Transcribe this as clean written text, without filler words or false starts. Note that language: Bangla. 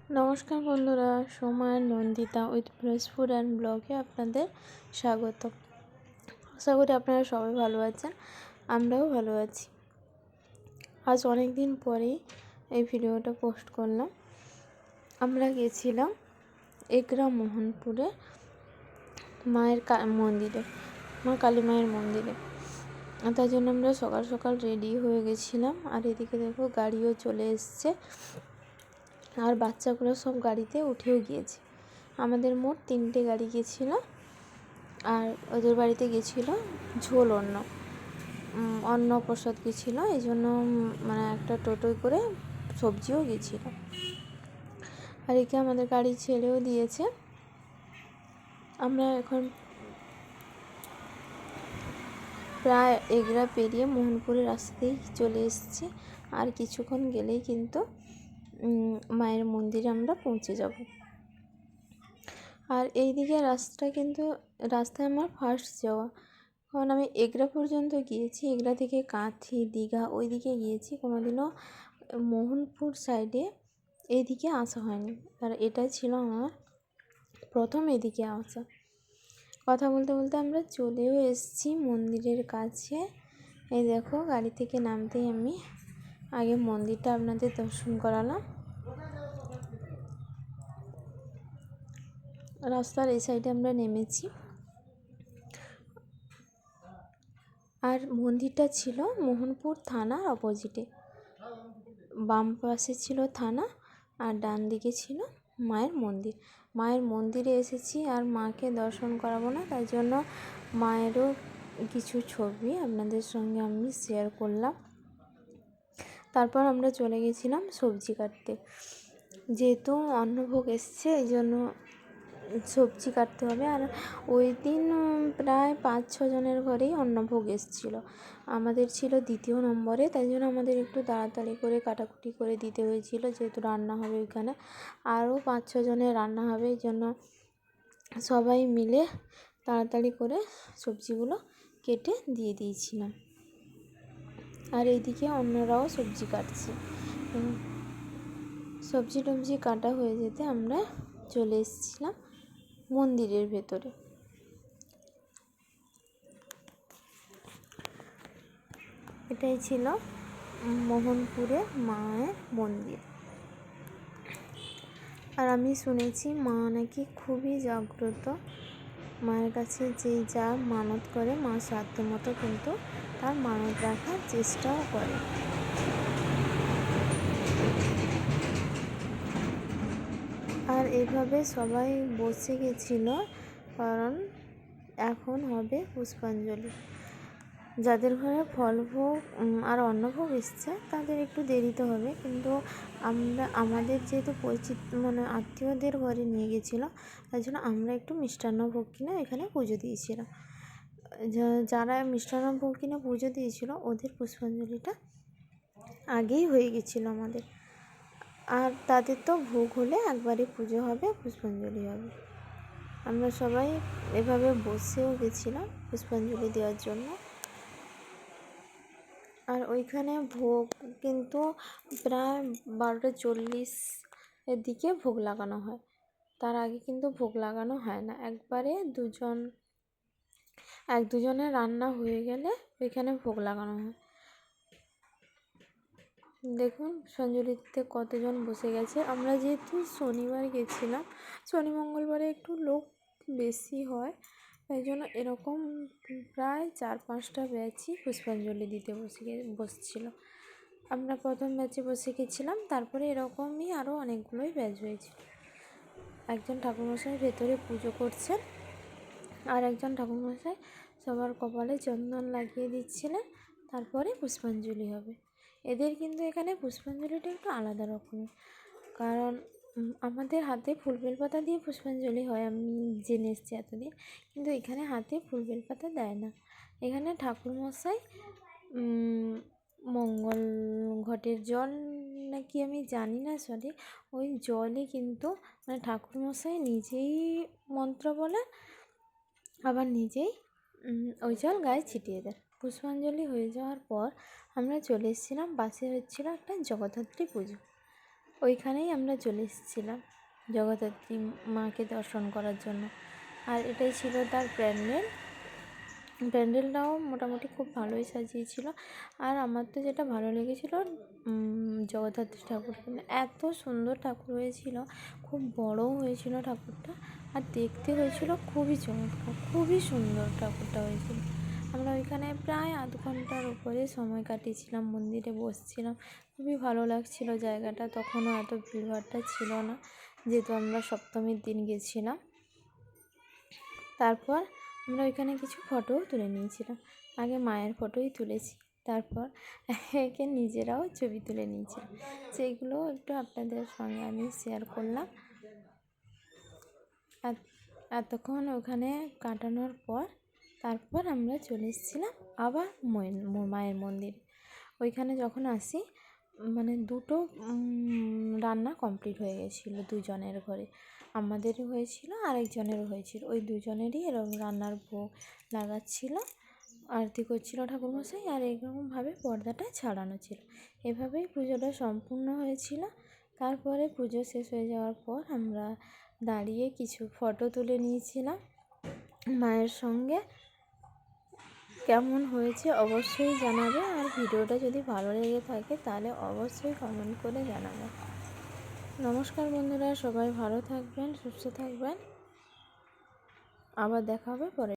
নমস্কার বন্ধুরা, সময় Nandita with fresh food and ব্লগে আপনাদের স্বাগত। আশা করি আপনারা সবাই ভালো আছেন, আমরাও ভালো আছি। আজ অনেক দিন পরেই এই ভিডিওটা পোস্ট করলাম। আমরা গেছিলাম এগরা মোহনপুরে মায়ের মন্দিরে, মা কালী মায়ের মন্দিরে। তার জন্য আমরা সকাল সকাল রেডি হয়ে গেছিলাম। আর এদিকে দেখো গাড়িও চলে এসছে, আর বাচ্চাগুলো সব গাড়িতে উঠেও গিয়েছে। আমাদের মোট 3টে গাড়ি গেছিল, আর ওদের বাড়িতে গেছিলো ঝোল অন্ন প্রসাদ গেছিলো, এই জন্য মানে একটা টোটোয় করে সবজিও গেছিলো। আর একে আমাদের গাড়ি ছেড়েও দিয়েছে। আমরা এখন প্রায় এগরা পেরিয়ে মোহনপুরের রাস্তাতেই চলে এসেছি। আর কিছুক্ষণ গেলেই কিন্তু মায়ের মন্দিরে আমরা পৌঁছে যাব। আর এই দিকে রাস্তায় আমার ফার্স্ট যাওয়া, কারণ আমি এগরা পর্যন্ত গিয়েছি। এগরা থেকে কাঁথি, দীঘা ওই দিকে গিয়েছি, কোনোদিনও মোহনপুর সাইডে এইদিকে আসা হয়নি। আর এটাই ছিল আমার প্রথম এদিকে আসা। কথা বলতে বলতে আমরা চলেও এসেছি মন্দিরের কাছে। এই দেখো, গাড়ি থেকে নামতেই আমি আগে মন্দিরটা আপনাদের দর্শন করালাম। রাস্তার এই সাইডে আমরা নেমেছি। আর মন্দিরটা ছিল মোহনপুর থানার অপোজিটে। বাম পাশে ছিল থানা, আর ডান দিকে ছিল মায়ের মন্দির। মায়ের মন্দিরে এসেছি, আর মাকে দর্শন করাবো না, তাই জন্য মায়েরও কিছু ছবি আপনাদের সঙ্গে আমি শেয়ার করলাম। তারপর আমরা চলে গেছিলাম সবজি কাটতে। যেহেতু অন্নভোগ এসছে, এই জন্য সবজি কাটতে হবে। আর ওই দিন প্রায় 5-6 জনের ঘরেই অন্নভোগ এসেছিলো। আমাদের ছিল 2য় নম্বরে, তাই জন্য আমাদের একটু তাড়াতাড়ি করে কাটাকুটি করে দিতে হয়েছিল, যেহেতু রান্না হবে ওইখানে। আরও 5-6 জনের রান্না হবে, এই জন্য সবাই মিলে তাড়াতাড়ি করে সবজিগুলো কেটে দিয়ে দিয়েছিলাম। আর এইদিকে অন্যরাও সবজি কাটছে। সবজি টবজি কাটা হয়ে যেতে আমরা চলে এসেছিলাম মন্দিরের ভেতরে। এটাই ছিল মোহনপুরে মায়ের মন্দির। আর আমি শুনেছি মা নাকি খুবই জাগ্রত। মায়ের কাছে যেই যা মানত করে, মা সাধ্যমতো কিন্তু তার মানত রাখার চেষ্টাও করে। আর এভাবে সবাই বসে গেছিল, কারণ এখন হবে পুষ্পাঞ্জলি। যাদের ঘরে ফলভোগ আর অন্নভোগ এসছে তাদের একটু দেরিতে হবে, কিন্তু আমাদের যেহেতু আত্মীয়দের ঘরে নিয়ে গেছিলো, তাই জন্য আমরা একটু মিষ্টান্নভোগ কিনে এখানে পুজো দিয়েছিলাম। যারা মিষ্টান্নভোগ কিনে পুজো দিয়েছিল, ওদের পুষ্পাঞ্জলিটা আগেই হয়ে গেছিলো আমাদের। আর তাদের তো ভোগ হলে একবারই পুজো হবে, পুষ্পাঞ্জলি হবে। আমরা সবাই এভাবে বসেও গেছিলাম পুষ্পাঞ্জলি দেওয়ার জন্য। আর ওইখানে ভোগ কিন্তু প্রায় 12:40 এর দিকে ভোগ লাগানো হয়, তার আগে কিন্তু ভোগ লাগানো হয় না। একবারে 1-2জনের রান্না হয়ে গেলে ওইখানে ভোগ লাগানো হয়। দেখুন পুষ্পাঞ্জলিতে কতজন বসে গেছে। আমরা যেহেতু শনিবার গেছিলাম, শনি মঙ্গলবারে একটু লোক বেশি হয়, তাই জন্য এরকম প্রায় 4-5টা ব্যাচই পুষ্পাঞ্জলি দিতে বসছিল। আমরা প্রথম ব্যাচে বসে গেছিলাম, তারপরে এরকমই আরও অনেকগুলোই ব্যাচ হয়েছিল। একজন ঠাকুরমশাই ভেতরে পুজো করছেন, আর একজন ঠাকুরমশাই সবার কপালে চন্দন লাগিয়ে দিচ্ছিলেন। তারপরে পুষ্পাঞ্জলি হবে। এদের কিন্তু এখানে পুষ্পাঞ্জলিটা একটু আলাদা রকমের, কারণ আমাদের হাতে ফুল বেলপাতা দিয়ে পুষ্পাঞ্জলি হয়, আমি জেনে এসেছি এতদিন, কিন্তু এখানে হাতে ফুল বেলপাতা দেয় না। এখানে ঠাকুরমশাই মঙ্গল ঘটের জল নাকি আমি জানি না সঠিক, ওই জলই কিন্তু ঠাকুরমশাই নিজেই মন্ত্র বলে, আবার নিজেই ওই জল গায়ে ছিটিয়ে দেয়। পুষ্পাঞ্জলি হয়ে যাওয়ার পর আমরা চলে এসেছিলাম, পাশে হচ্ছিলো একটা জগদ্ধাত্রী পুজো। ওইখানেই আমরা চলে এসেছিলাম জগদ্ধাত্রী মাকে দর্শন করার জন্য। আর এটাই ছিল তার প্যান্ডেলটাও মোটামুটি খুব ভালোই সাজিয়েছিল। আর আমার তো যেটা ভালো লেগেছিলো জগদ্ধাত্রী ঠাকুর, এত সুন্দর ঠাকুর হয়েছিল, খুব বড়ও হয়েছিল ঠাকুরটা, আর দেখতে হয়েছিল খুবই চমৎকার, খুবই সুন্দর ঠাকুরটা হয়েছিল। আমরা ওইখানে প্রায় আধ ঘন্টার উপরে সময় কাটিয়েছিলাম, মন্দিরে বসছিলাম, খুবই ভালো লাগছিল জায়গাটা। তখনও এত ভিড়ভাড়টা ছিল না, যেহেতু আমরা সপ্তমীর দিন গেছিলাম। তারপর আমরা ওইখানে কিছু ফটোও তুলে নিয়েছিলাম। আগে মায়ের ফটোই তুলেছি, তারপর একে নিজেরাও ছবি তুলে নিয়েছিলাম, সেইগুলো একটু আপনাদের সঙ্গে আমি শেয়ার করলাম। এতক্ষণ ওখানে কাটানোর পর তারপর আমরা চলে এসেছিলাম আবার মায়ের মন্দিরে। ওইখানে যখন আসি মানে দুটো রান্না কমপ্লিট হয়ে গেছিলো দুজনের ঘরে, আমাদেরও হয়েছিল আরেকজনেরও হয়েছিল। ওই দুজনেরই এরকম রান্নার ভোগ লাগাচ্ছিলো, আরতি করছিল ঠাকুরমশাই, আর এরকমভাবে পর্দাটা ছাড়ানো ছিল। এভাবেই পুজোটা সম্পূর্ণ হয়েছিল। তারপরে পুজো শেষ হয়ে যাওয়ার পর আমরা দাঁড়িয়ে কিছু ফটো তুলে নিয়েছিলাম মায়ের সঙ্গে। কেমন হয়েছে অবশ্যই জানাবে, আর ভিডিওটা যদি ভালো লেগে থাকে তাহলে অবশ্যই কমেন্ট করে জানাবে। নমস্কার বন্ধুরা, সবাই ভালো থাকবেন, সুস্থ থাকবেন, আবার দেখা হবে পরে।